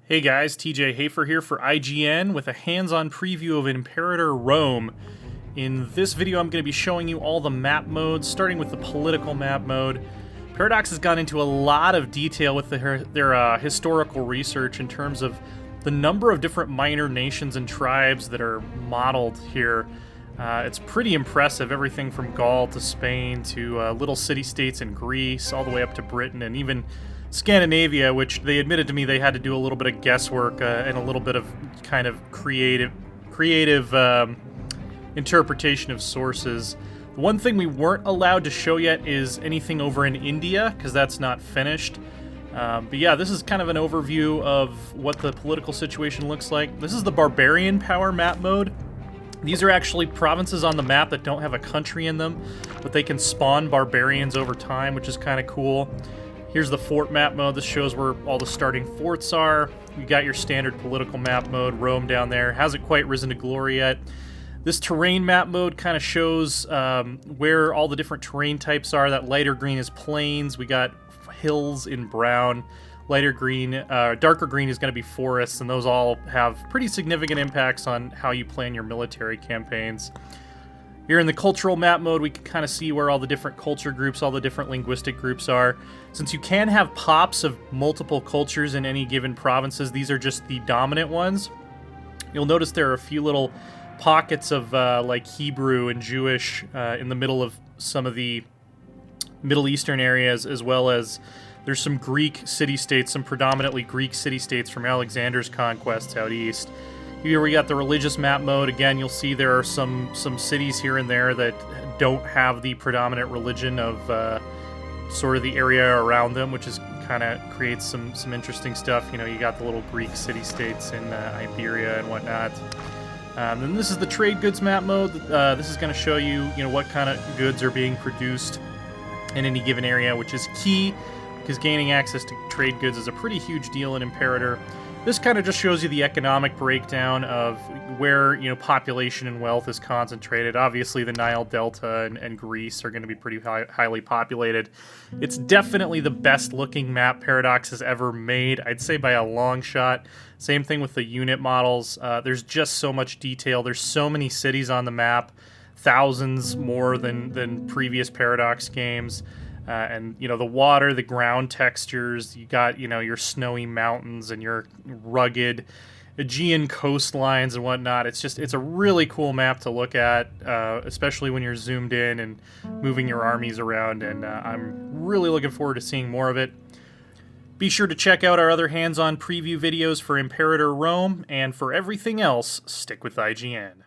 Hey guys, TJ Hafer here for IGN with a hands-on preview of Imperator Rome. In this video I'm going to be showing you all the map modes, starting with the political map mode. Paradox has gone into a lot of detail with their historical research in terms of the number of different minor nations and tribes that are modeled here. It's pretty impressive, everything from Gaul to Spain to little city-states in Greece, all the way up to Britain and even Scandinavia, which they admitted to me they had to do a little bit of guesswork and a little bit of kind of creative interpretation of sources. The one thing we weren't allowed to show yet is anything over in India, because that's not finished. But yeah, this is kind of an overview of what the political situation looks like. This is the Barbarian power map mode. These are actually provinces on the map that don't have a country in them, but they can spawn barbarians over time, which is kind of cool. Here's the fort map mode. This shows where all the starting forts are. You got your standard political map mode, Rome down there. Hasn't quite risen to glory yet. This terrain map mode kind of shows where all the different terrain types are. That lighter green is plains. We got hills in brown. Lighter green, darker green is going to be forests, and those all have pretty significant impacts on how you plan your military campaigns. Here in the cultural map mode, we can kind of see where all the different culture groups, all the different linguistic groups are. Since you can have pops of multiple cultures in any given provinces, these are just the dominant ones. You'll notice there are a few little pockets of like Hebrew and Jewish in the middle of some of the Middle Eastern areas, as well as there's some Greek city-states, some predominantly Greek city-states from Alexander's conquests out east. Here we got the religious map mode. Again, you'll see there are some cities here and there that don't have the predominant religion of sort of the area around them, which is kind of creates some interesting stuff. You know, you got the little Greek city-states in Iberia and whatnot. Then this is the trade goods map mode. This is going to show you, what kind of goods are being produced in any given area, which is key because gaining access to trade goods is a pretty huge deal in Imperator. This kind of just shows you the economic breakdown of where, population and wealth is concentrated. Obviously, the Nile Delta and Greece are going to be pretty highly populated. It's definitely the best-looking map Paradox has ever made, I'd say by a long shot. Same thing with the unit models. There's just so much detail. There's so many cities on the map, thousands more than previous Paradox games. And, the water, the ground textures, you got, your snowy mountains and your rugged Aegean coastlines and whatnot. It's a really cool map to look at, especially when you're zoomed in and moving your armies around, and I'm really looking forward to seeing more of it. Be sure to check out our other hands-on preview videos for Imperator Rome, and for everything else, stick with IGN.